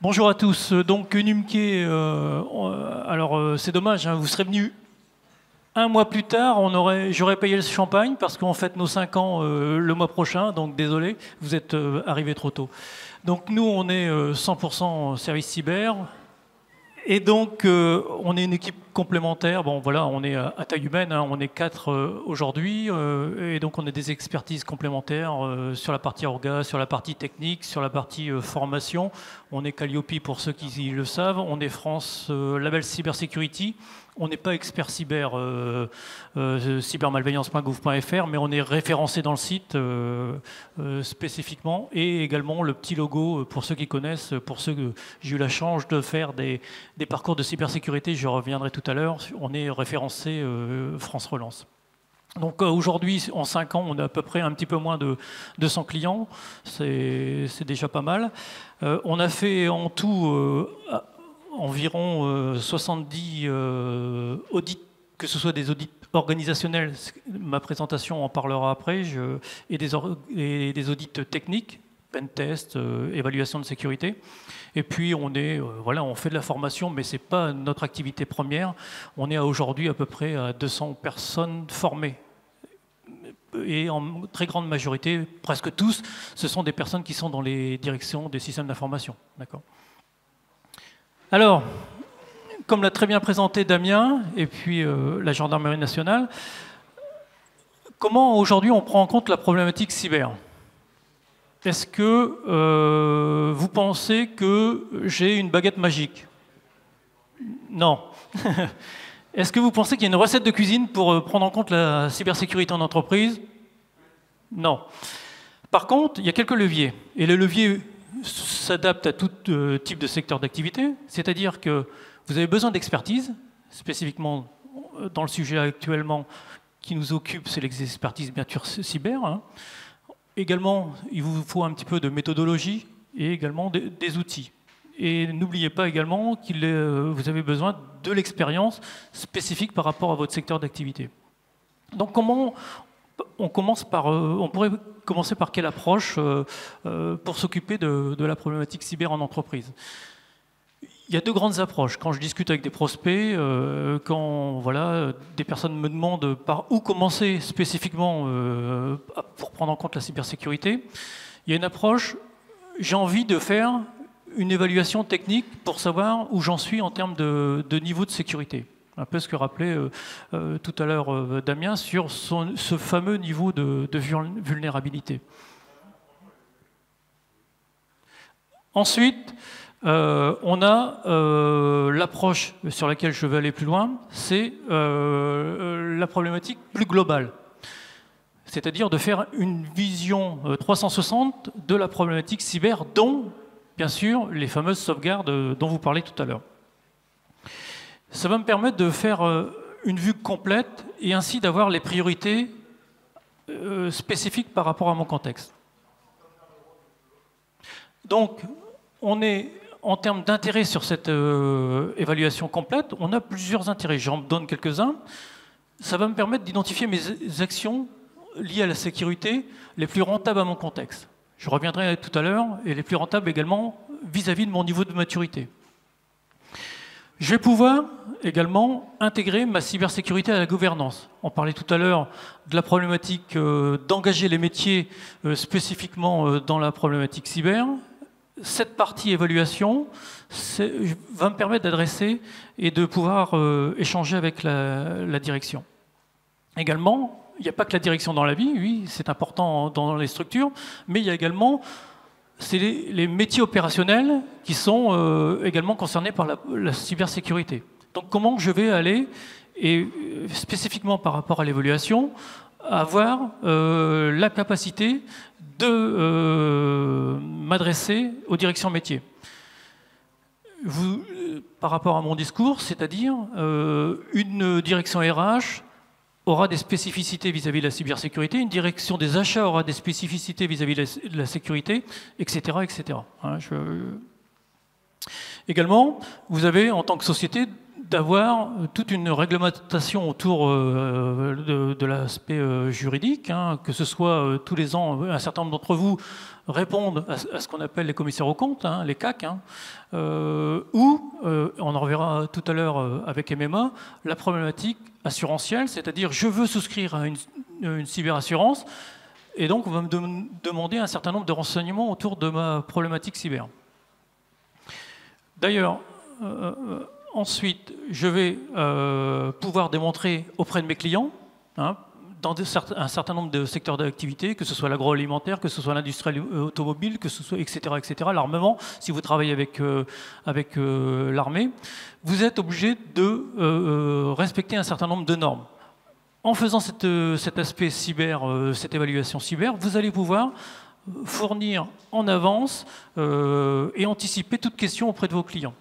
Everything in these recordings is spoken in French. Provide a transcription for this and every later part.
Bonjour à tous. Donc Numke, c'est dommage, hein, vous serez venus un mois plus tard, j'aurais payé le champagne parce qu'on fête nos 5 ans le mois prochain, donc désolé, vous êtes arrivés trop tôt. Donc nous, on est 100% service cyber. Et donc, on est une équipe complémentaire. Bon, voilà, on est à taille humaine, hein, on est 4 aujourd'hui. Et donc, on a des expertises complémentaires sur la partie orga, sur la partie technique, sur la partie formation. On est Calliope pour ceux qui le savent. On est France Label Cybersecurity. On n'est pas expert cyber, cybermalveillance.gouv.fr, mais on est référencé dans le site spécifiquement. Et également le petit logo, pour ceux qui connaissent, pour ceux que j'ai eu la chance de faire des parcours de cybersécurité, je reviendrai tout à l'heure, on est référencé France Relance. Donc aujourd'hui, en 5 ans, on a à peu près un petit peu moins de 200 clients, c'est déjà pas mal. On a fait en tout environ 70 audits, que ce soit des audits organisationnels, ma présentation en parlera après, et des audits techniques, pentest, évaluation de sécurité. Et puis on fait de la formation, mais ce n'est pas notre activité première. On est aujourd'hui à peu près à 200 personnes formées. Et en très grande majorité, presque tous, ce sont des personnes qui sont dans les directions des systèmes d'information. D'accord. Alors, comme l'a très bien présenté Damien, et puis la Gendarmerie nationale, comment aujourd'hui on prend en compte la problématique cyber ? Est-ce que vous pensez que j'ai une baguette magique ? Non. Est-ce que vous pensez qu'il y a une recette de cuisine pour prendre en compte la cybersécurité en entreprise ? Non. Par contre, il y a quelques leviers. Et les leviers s'adaptent à tout type de secteur d'activité. C'est-à-dire que vous avez besoin d'expertise, spécifiquement dans le sujet actuellement qui nous occupe, c'est l'expertise bien sûr cyber. Hein. Également, il vous faut un petit peu de méthodologie et également des outils. Et n'oubliez pas également que vous avez besoin de l'expérience spécifique par rapport à votre secteur d'activité. Donc comment on pourrait commencer par quelle approche pour s'occuper de la problématique cyber en entreprise ? Il y a 2 grandes approches. Quand je discute avec des prospects, quand des personnes me demandent par où commencer spécifiquement pour prendre en compte la cybersécurité, il y a une approche, j'ai envie de faire une évaluation technique pour savoir où j'en suis en termes de niveau de sécurité. Un peu ce que rappelait tout à l'heure Damien sur ce fameux niveau de vulnérabilité. Ensuite, on a l'approche sur laquelle je vais aller plus loin, c'est la problématique plus globale. C'est-à-dire de faire une vision 360 de la problématique cyber, dont, bien sûr, les fameuses sauvegardes dont vous parlez tout à l'heure. Ça va me permettre de faire une vue complète et ainsi d'avoir les priorités spécifiques par rapport à mon contexte. Donc, on est en termes d'intérêt sur cette évaluation complète, on a plusieurs intérêts. J'en donne quelques-uns. Ça va me permettre d'identifier mes actions liées à la sécurité les plus rentables à mon contexte. Je reviendrai tout à l'heure, et les plus rentables également vis-à-vis de mon niveau de maturité. Je vais pouvoir également intégrer ma cybersécurité à la gouvernance. On parlait tout à l'heure de la problématique d'engager les métiers spécifiquement dans la problématique cyber. Cette partie évaluation va me permettre d'adresser et de pouvoir échanger avec la direction. Également, il n'y a pas que la direction dans la vie, oui, c'est important dans les structures, mais il y a également les métiers opérationnels qui sont également concernés par la cybersécurité. Donc comment je vais aller, et spécifiquement par rapport à l'évaluation, avoir la capacité de m'adresser aux directions métiers. Par rapport à mon discours, c'est-à-dire une direction RH aura des spécificités vis-à-vis de la cybersécurité, une direction des achats aura des spécificités vis-à-vis de la sécurité, etc. etc. Hein, également, vous avez en tant que société d'avoir toute une réglementation autour de l'aspect juridique, hein, que ce soit tous les ans, un certain nombre d'entre vous répondent à ce qu'on appelle les commissaires aux comptes, hein, les CAC, hein, ou, on en reverra tout à l'heure avec MMA, la problématique assurantielle, c'est-à-dire je veux souscrire à une cyberassurance, et donc on va me demander un certain nombre de renseignements autour de ma problématique cyber. D'ailleurs, ensuite, je vais pouvoir démontrer auprès de mes clients, hein, dans un certain nombre de secteurs d'activité, que ce soit l'agroalimentaire, que ce soit l'industrie automobile, que ce soit etc., l'armement. Si vous travaillez avec l'armée, vous êtes obligé de respecter un certain nombre de normes. En faisant cet aspect cyber, cette évaluation cyber, vous allez pouvoir fournir en avance et anticiper toute question auprès de vos clients.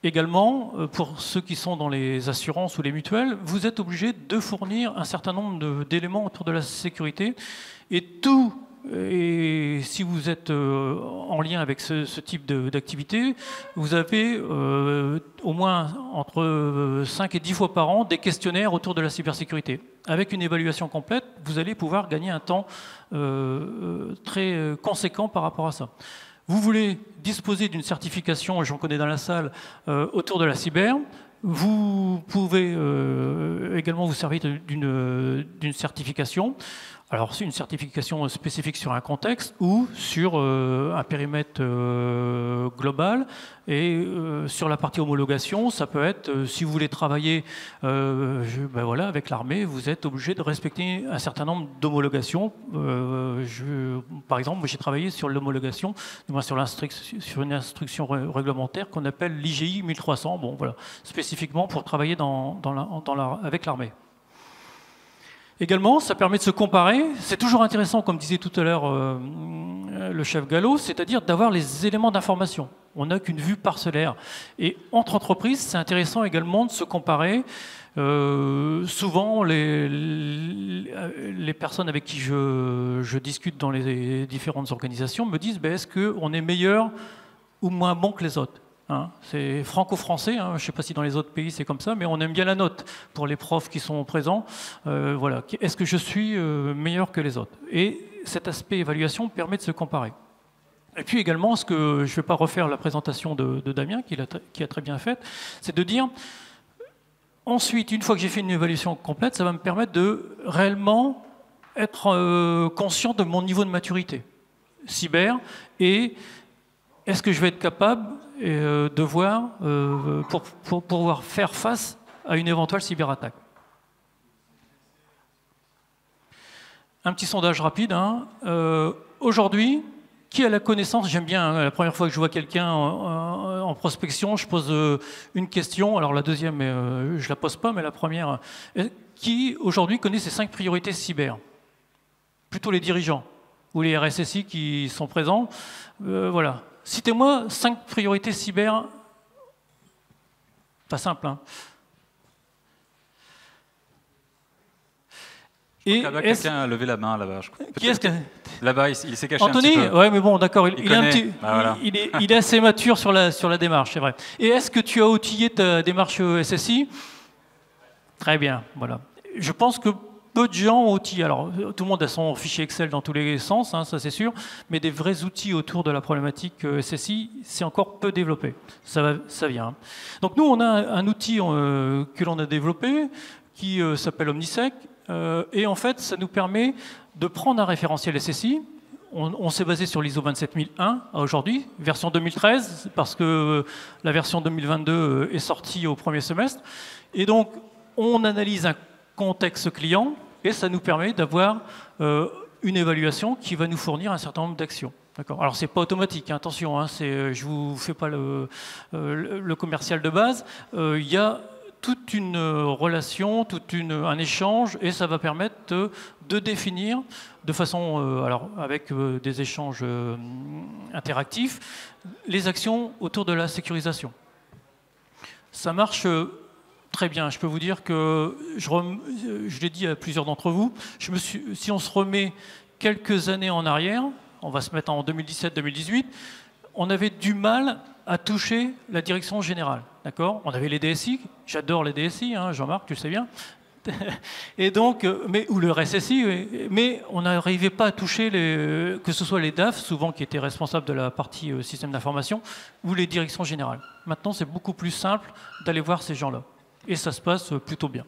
Également, pour ceux qui sont dans les assurances ou les mutuelles, vous êtes obligé de fournir un certain nombre d'éléments autour de la sécurité. Et si vous êtes en lien avec ce type d'activité, vous avez au moins entre 5 et 10 fois par an des questionnaires autour de la cybersécurité. Avec une évaluation complète, vous allez pouvoir gagner un temps très conséquent par rapport à ça. Vous voulez disposer d'une certification, j'en connais dans la salle, autour de la cyber. Vous pouvez également vous servir d'une certification. Alors, c'est une certification spécifique sur un contexte ou sur un périmètre global. Et sur la partie homologation, ça peut être, si vous voulez travailler voilà, avec l'armée, vous êtes obligé de respecter un certain nombre d'homologations. Par exemple, j'ai travaillé sur l'homologation, sur une instruction réglementaire qu'on appelle l'IGI 1300, bon, voilà, spécifiquement pour travailler avec l'armée. Également, ça permet de se comparer. C'est toujours intéressant, comme disait tout à l'heure le chef Gallo, c'est-à-dire d'avoir les éléments d'information. On n'a qu'une vue parcellaire. Et entre entreprises, c'est intéressant également de se comparer. Souvent, les personnes avec qui je discute dans les différentes organisations me disent est-ce qu'on est meilleur ou moins bon que les autres ? Hein, c'est franco-français, hein, je ne sais pas si dans les autres pays c'est comme ça, mais on aime bien la note pour les profs qui sont présents. Voilà. Est-ce que je suis meilleur que les autres? Et cet aspect évaluation permet de se comparer. Et puis également, ce que je ne vais pas refaire la présentation de Damien, qui a très bien faite, c'est de dire, ensuite, une fois que j'ai fait une évaluation complète, ça va me permettre de réellement être conscient de mon niveau de maturité cyber et est-ce que je vais être capable de voir pour pouvoir faire face à une éventuelle cyberattaque. Un petit sondage rapide. Hein. Aujourd'hui, qui a la connaissance, j'aime bien, hein, la première fois que je vois quelqu'un en prospection, je pose une question, alors la deuxième, je ne la pose pas, mais la première, qui aujourd'hui connaît ces 5 priorités cyber? Plutôt les dirigeants ou les RSSI qui sont présents. Voilà. Citez-moi 5 priorités cyber. Pas simple, hein. Et quelqu'un a levé la main là-bas. Qui est-ce que... Là-bas, il s'est caché Anthony, un petit peu. Ouais, mais bon, d'accord. Il voilà. est assez mature sur la démarche, c'est vrai. Et est-ce que tu as outillé ta démarche SSI? Très bien, voilà. Je pense que peu de gens ont outillé. Alors, tout le monde a son fichier Excel dans tous les sens, hein, ça c'est sûr, mais des vrais outils autour de la problématique SSI, c'est encore peu développé. Ça vient. Donc nous, on a un outil que l'on a développé qui s'appelle Omnisec, et en fait, ça nous permet de prendre un référentiel SSI. On s'est basé sur l'ISO 27001 aujourd'hui, version 2013, parce que la version 2022 est sortie au premier semestre. Et donc, on analyse un contexte client, et ça nous permet d'avoir une évaluation qui va nous fournir un certain nombre d'actions. Alors, ce n'est pas automatique, hein, attention, hein, je ne vous fais pas le commercial de base. Il y a toute une relation, un échange, et ça va permettre de définir de façon, alors avec des échanges interactifs, les actions autour de la sécurisation. Ça marche très bien. Je peux vous dire que, je l'ai dit à plusieurs d'entre vous, si on se remet quelques années en arrière, on va se mettre en 2017-2018, on avait du mal à toucher la direction générale. D'accord ? On avait les DSI, j'adore les DSI, hein, Jean-Marc, tu le sais bien. Et donc, ou le RSSI, mais on n'arrivait pas à toucher que ce soit les DAF, souvent qui étaient responsables de la partie système d'information, ou les directions générales. Maintenant, c'est beaucoup plus simple d'aller voir ces gens-là. Et ça se passe plutôt bien.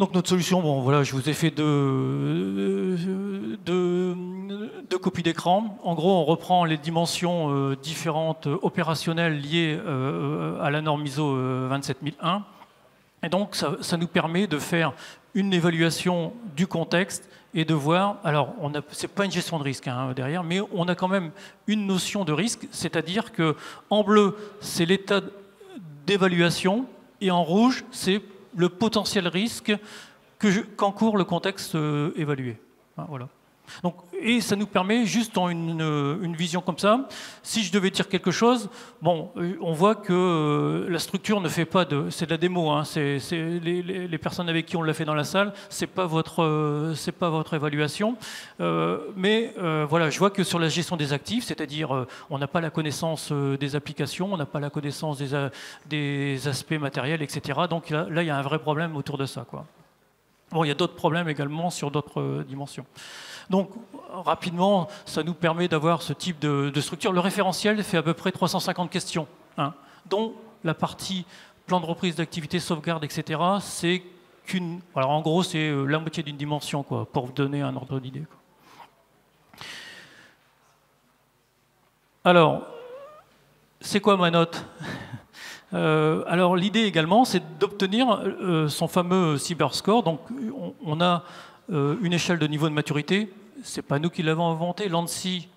Donc notre solution, bon voilà, je vous ai fait deux copies d'écran. En gros, on reprend les dimensions différentes opérationnelles liées à la norme ISO 27001. Et donc, ça nous permet de faire une évaluation du contexte et de voir, alors, ce n'est pas une gestion de risque hein, derrière, mais on a quand même une notion de risque, c'est-à-dire qu'en bleu, c'est l'état d'évaluation, et en rouge, c'est le potentiel risque qu'encourt le contexte évalué. Hein, voilà. Donc, et ça nous permet, juste en une vision comme ça, si je devais dire quelque chose, bon, on voit que la structure ne fait pas de... C'est de la démo, hein, c'est les personnes avec qui on l'a fait dans la salle, c'est pas votre évaluation. Mais voilà, je vois que sur la gestion des actifs, c'est-à-dire on n'a pas la connaissance des applications, on n'a pas la connaissance des aspects matériels, etc. Donc là, il y a un vrai problème autour de ça, quoi. Bon, il y a d'autres problèmes également sur d'autres dimensions. Donc, rapidement, ça nous permet d'avoir ce type de structure. Le référentiel fait à peu près 350 questions, hein, dont la partie plan de reprise d'activité, sauvegarde, etc., c'est qu'une... Alors, en gros, c'est la moitié d'une dimension, quoi, pour vous donner un ordre d'idée. Alors, c'est quoi ma note ? Alors, l'idée également, c'est d'obtenir son fameux cyberscore. Donc, on a une échelle de niveau de maturité. C'est pas nous qui l'avons inventé. L'ANSSI,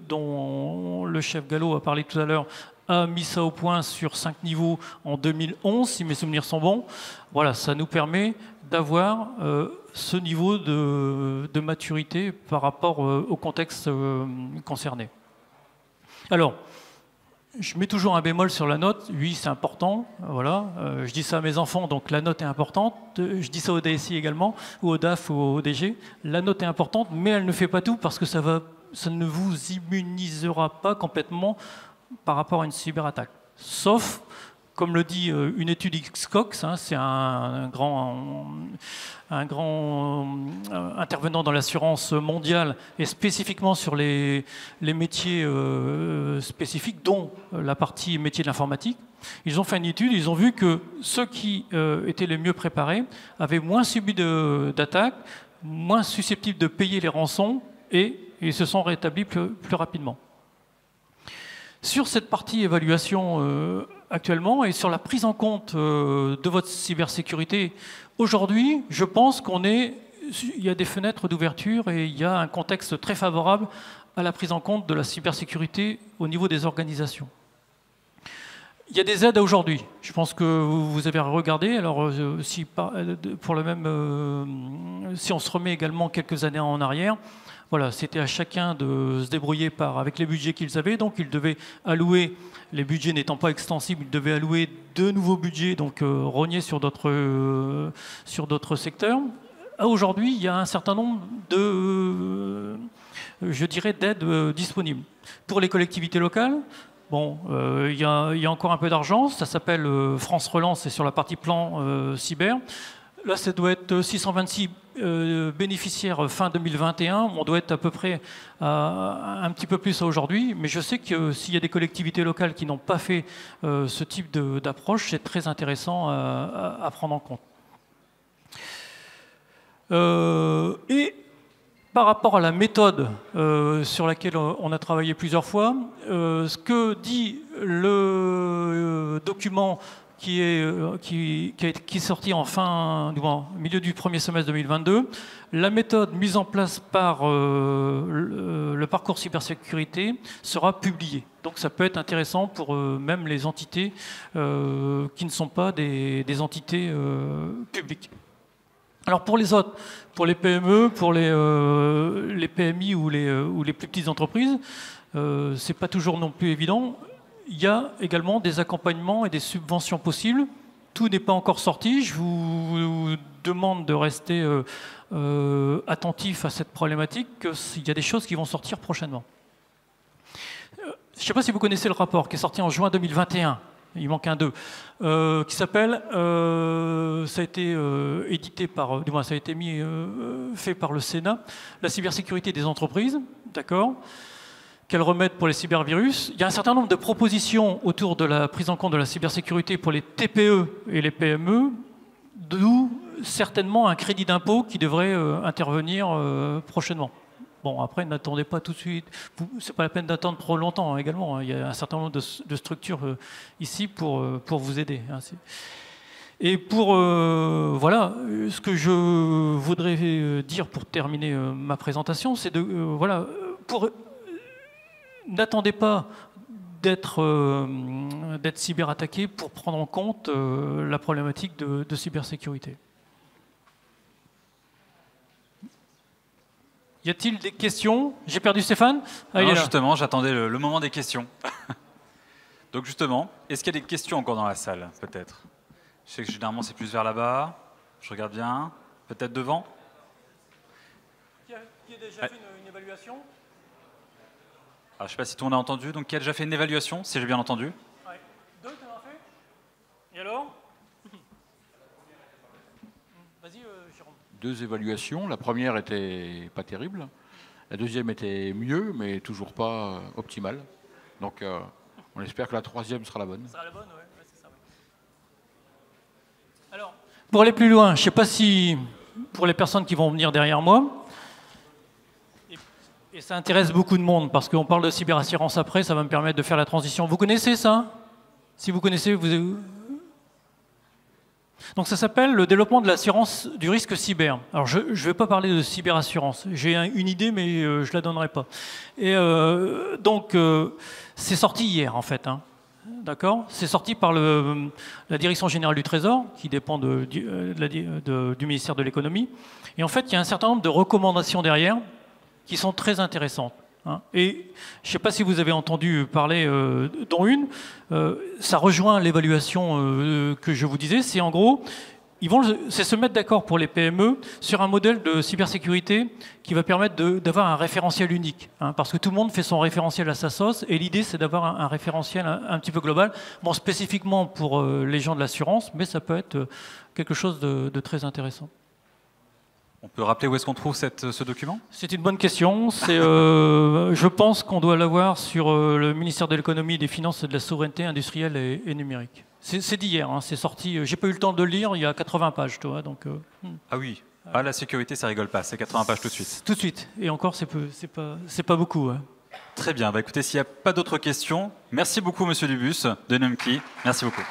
dont le chef Gallo a parlé tout à l'heure, a mis ça au point sur 5 niveaux en 2011, si mes souvenirs sont bons. Voilà, ça nous permet d'avoir ce niveau de maturité par rapport au contexte concerné. Alors, je mets toujours un bémol sur la note. Oui, c'est important. Voilà. Je dis ça à mes enfants, donc la note est importante. Je dis ça au DSI également, ou au DAF ou au DG. La note est importante, mais elle ne fait pas tout parce que ça ne vous immunisera pas complètement par rapport à une cyberattaque. Sauf, comme le dit une étude Xcox, hein, c'est un grand intervenant dans l'assurance mondiale et spécifiquement sur les métiers spécifiques, dont la partie métier de l'informatique. Ils ont fait une étude, ils ont vu que ceux qui étaient les mieux préparés avaient moins subi d'attaques, moins susceptibles de payer les rançons et ils se sont rétablis plus rapidement. Sur cette partie évaluation actuellement et sur la prise en compte de votre cybersécurité, aujourd'hui, je pense il y a des fenêtres d'ouverture et il y a un contexte très favorable à la prise en compte de la cybersécurité au niveau des organisations. Il y a des aides aujourd'hui. Je pense que vous avez regardé. Alors, si on se remet également quelques années en arrière, voilà, c'était à chacun de se débrouiller avec les budgets qu'ils avaient. Donc, ils devaient allouer, les budgets n'étant pas extensibles, ils devaient allouer de nouveaux budgets, donc rogner sur d'autres secteurs. Aujourd'hui, il y a un certain nombre d'aides disponibles. Pour les collectivités locales, bon, il y a encore un peu d'argent. Ça s'appelle France Relance, c'est sur la partie plan cyber. Là, ça doit être 626 bénéficiaires fin 2021. On doit être à peu près un petit peu plus aujourd'hui. Mais je sais que s'il y a des collectivités locales qui n'ont pas fait ce type d'approche, c'est très intéressant à prendre en compte. Et par rapport à la méthode sur laquelle on a travaillé plusieurs fois, ce que dit le document qui est sorti milieu du premier semestre 2022, la méthode mise en place par le parcours cybersécurité sera publiée. Donc ça peut être intéressant pour même les entités qui ne sont pas des entités publiques. Alors pour les autres, pour les PME, pour les PMI ou les plus petites entreprises, c'est pas toujours non plus évident. Il y a également des accompagnements et des subventions possibles. Tout n'est pas encore sorti. Je vous demande de rester attentif à cette problématique, qu'il y a des choses qui vont sortir prochainement. je ne sais pas si vous connaissez le rapport qui est sorti en juin 2021. Il manque un 2, qui s'appelle, ça a été édité par, du moins ça a été fait par le Sénat, la cybersécurité des entreprises, d'accord, quels remèdes pour les cybervirus. Il y a un certain nombre de propositions autour de la prise en compte de la cybersécurité pour les TPE et les PME, d'où certainement un crédit d'impôt qui devrait intervenir prochainement. Bon, après, n'attendez pas tout de suite. C'est pas la peine d'attendre trop longtemps également. Il y a un certain nombre de structures ici pour vous aider. Et voilà, ce que je voudrais dire pour terminer ma présentation, c'est de voilà, n'attendez pas d'être cyberattaqué pour prendre en compte la problématique de cybersécurité. Y a-t-il des questions? J'ai perdu Stéphane? Non, justement, j'attendais le moment des questions. Donc justement, est-ce qu'il y a des questions encore dans la salle, peut-être? Je sais que généralement c'est plus vers là-bas. Je regarde bien. Peut-être devant? Qui a déjà fait une évaluation? Je ne sais pas si tout le monde a entendu. Donc qui a déjà fait une évaluation, si j'ai bien entendu? Ouais. 2, tu en as fait? Et alors? Vas-y, Jérôme. 2 évaluations. La première était pas terrible. La deuxième était mieux, mais toujours pas optimale. Donc, on espère que la troisième sera la bonne. Sera la bonne, ouais, c'est ça. Ouais. Alors, pour aller plus loin, je ne sais pas si pour les personnes qui vont venir derrière moi, et ça intéresse beaucoup de monde parce qu'on parle de cyberassurance après, ça va me permettre de faire la transition. Vous connaissez ça? Si vous connaissez, vous... Donc ça s'appelle le développement de l'assurance du risque cyber. Alors je ne vais pas parler de cyberassurance, j'ai une idée mais je ne la donnerai pas. Et donc c'est sorti hier en fait, hein. D'accord? C'est sorti par la Direction Générale du Trésor, qui dépend du ministère de l'Économie. Et en fait, il y a un certain nombre de recommandations derrière qui sont très intéressantes. Et je ne sais pas si vous avez entendu parler dont une, ça rejoint l'évaluation que je vous disais, c'est en gros, c'est se mettre d'accord pour les PME sur un modèle de cybersécurité qui va permettre d'avoir un référentiel unique, parce que tout le monde fait son référentiel à sa sauce, et l'idée c'est d'avoir un référentiel un petit peu global, bon spécifiquement pour les gens de l'assurance, mais ça peut être quelque chose de très intéressant. On peut rappeler où est-ce qu'on trouve ce document? C'est une bonne question. Je pense qu'on doit l'avoir sur le ministère de l'économie, des finances et de la souveraineté industrielle et numérique. C'est d'hier, hein, c'est sorti. J'ai pas eu le temps de le lire, il y a 80 pages, toi. Donc, Ah oui, la sécurité, ça rigole pas, c'est 80 pages tout de suite. Tout de suite, et encore, c'est pas beaucoup. Hein. Très bien, écoutez, s'il n'y a pas d'autres questions, merci beaucoup Monsieur Dubus de Numkey, merci beaucoup.